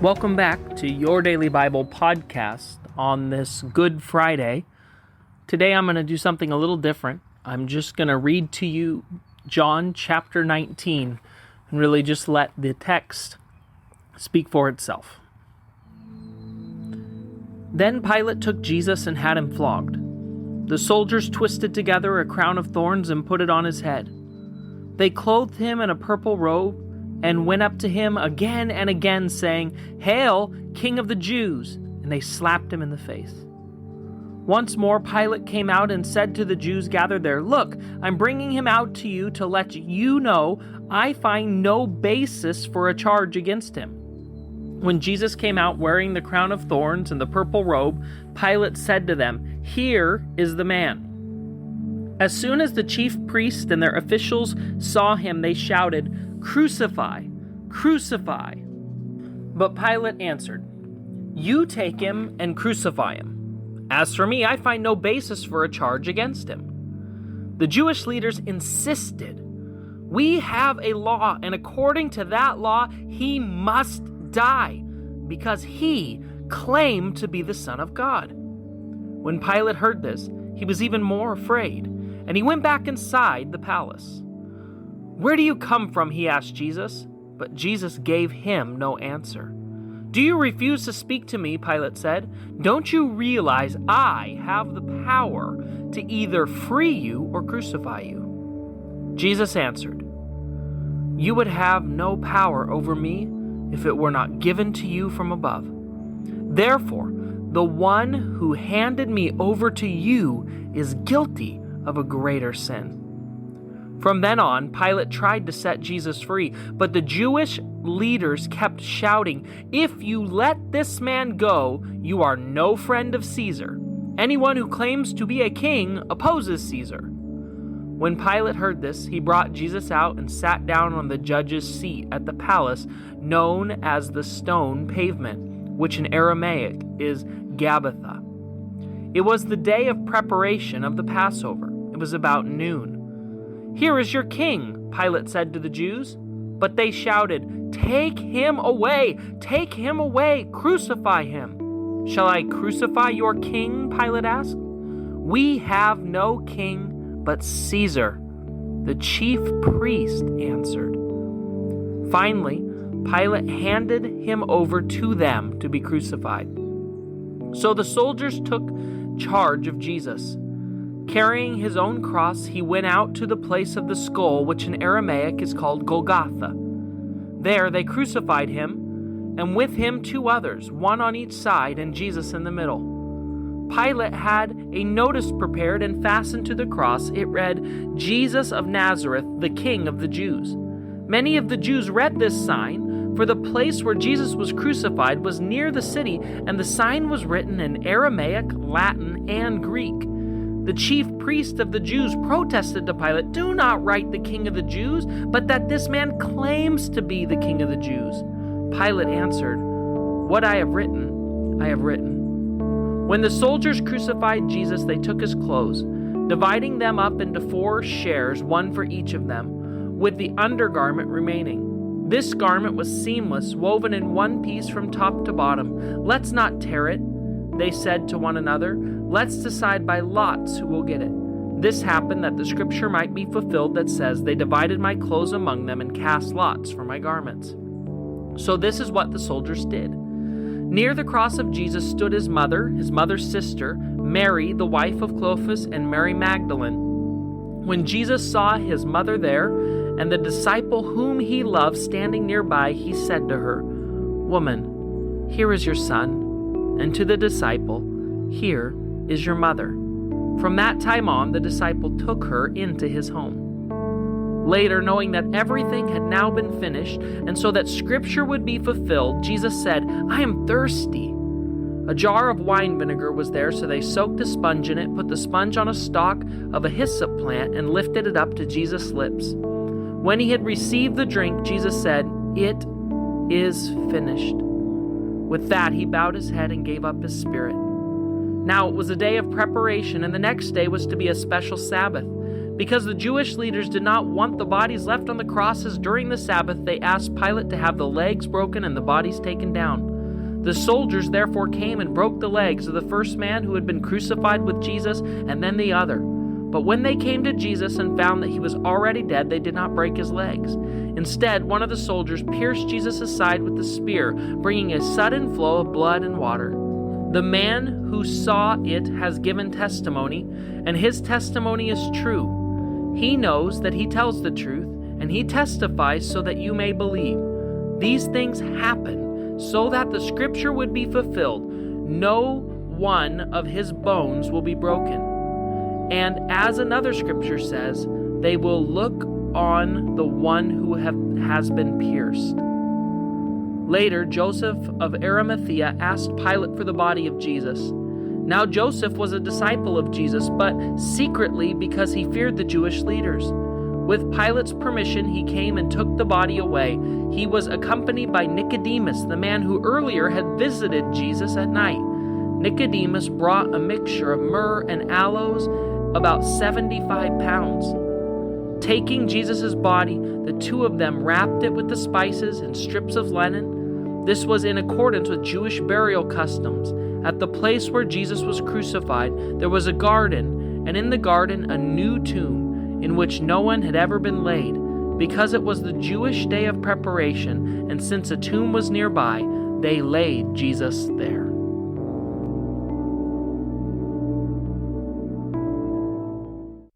Welcome back to Your Daily Bible podcast on this Good Friday. Today I'm going to do something a little different. I'm just going to read to you John chapter 19 and really just let the text speak for itself. Then Pilate took Jesus and had him flogged. The soldiers twisted together a crown of thorns and put it on his head. They clothed him in a purple robe and went up to him again and again, saying, "Hail, King of the Jews!" And they slapped him in the face. Once more Pilate came out and said to the Jews gathered there, "Look, I'm bringing him out to you to let you know I find no basis for a charge against him." When Jesus came out wearing the crown of thorns and the purple robe, Pilate said to them, "Here is the man." As soon as the chief priests and their officials saw him, they shouted, "Crucify! Crucify!" But Pilate answered, "You take him and crucify him. As for me, I find no basis for a charge against him." The Jewish leaders insisted, "We have a law, and according to that law, he must die, because he claimed to be the Son of God." When Pilate heard this, he was even more afraid, and he went back inside the palace. "Where do you come from?" he asked Jesus. But Jesus gave him no answer. "Do you refuse to speak to me?" Pilate said. "Don't you realize I have the power to either free you or crucify you?" Jesus answered, "You would have no power over me if it were not given to you from above. Therefore, the one who handed me over to you is guilty of a greater sin." From then on, Pilate tried to set Jesus free, but the Jewish leaders kept shouting, "If you let this man go, you are no friend of Caesar. Anyone who claims to be a king opposes Caesar." When Pilate heard this, he brought Jesus out and sat down on the judge's seat at the palace, known as the Stone Pavement, which in Aramaic is Gabbatha. It was the day of preparation of the Passover. It was about noon. "Here is your king," Pilate said to the Jews. But they shouted, "Take him away! Take him away! Crucify him!" "Shall I crucify your king?" Pilate asked. "We have no king but Caesar," the chief priest answered. Finally, Pilate handed him over to them to be crucified. So the soldiers took charge of Jesus. Carrying his own cross, he went out to the place of the skull, which in Aramaic is called Golgotha. There they crucified him, and with him two others, one on each side and Jesus in the middle. Pilate had a notice prepared and fastened to the cross. It read, "Jesus of Nazareth, the King of the Jews." Many of the Jews read this sign, for the place where Jesus was crucified was near the city, and the sign was written in Aramaic, Latin, and Greek. The chief priest of the Jews protested to Pilate, "Do not write the King of the Jews, but that this man claims to be the King of the Jews." Pilate answered, "What I have written, I have written." When the soldiers crucified Jesus, they took his clothes, dividing them up into 4 shares, one for each of them, with the undergarment remaining. This garment was seamless, woven in one piece from top to bottom. "Let's not tear it," they said to one another. "Let's decide by lots who will get it." This happened that the scripture might be fulfilled that says, "They divided my clothes among them and cast lots for my garments." So this is what the soldiers did. Near the cross of Jesus stood his mother's sister, Mary, the wife of Clopas, and Mary Magdalene. When Jesus saw his mother there and the disciple whom he loved standing nearby, he said to her, "Woman, here is your son," and to the disciple, "Here is your mother." From that time on, the disciple took her into his home. Later, knowing that everything had now been finished, and so that scripture would be fulfilled, Jesus said, "I am thirsty." A jar of wine vinegar was there, so they soaked a sponge in it, put the sponge on a stalk of a hyssop plant, and lifted it up to Jesus' lips. When he had received the drink, Jesus said, "It is finished." With that, he bowed his head and gave up his spirit. Now it was a day of preparation, and the next day was to be a special Sabbath. Because the Jewish leaders did not want the bodies left on the crosses during the Sabbath, they asked Pilate to have the legs broken and the bodies taken down. The soldiers therefore came and broke the legs of the first man who had been crucified with Jesus, and then the other. But when they came to Jesus and found that he was already dead, they did not break his legs. Instead, one of the soldiers pierced Jesus' side with a spear, bringing a sudden flow of blood and water. The man who saw it has given testimony, and his testimony is true. He knows that he tells the truth, and he testifies so that you may believe. These things happen so that the scripture would be fulfilled. No one of his bones will be broken. And as another scripture says, they will look on the one who has been pierced. Later, Joseph of Arimathea asked Pilate for the body of Jesus. Now Joseph was a disciple of Jesus, but secretly because he feared the Jewish leaders. With Pilate's permission, he came and took the body away. He was accompanied by Nicodemus, the man who earlier had visited Jesus at night. Nicodemus brought a mixture of myrrh and aloes, about 75 pounds. Taking Jesus' body, the two of them wrapped it with the spices and strips of linen. This was in accordance with Jewish burial customs. At the place where Jesus was crucified, there was a garden, and in the garden a new tomb, in which no one had ever been laid, because it was the Jewish day of preparation, and since a tomb was nearby, they laid Jesus there.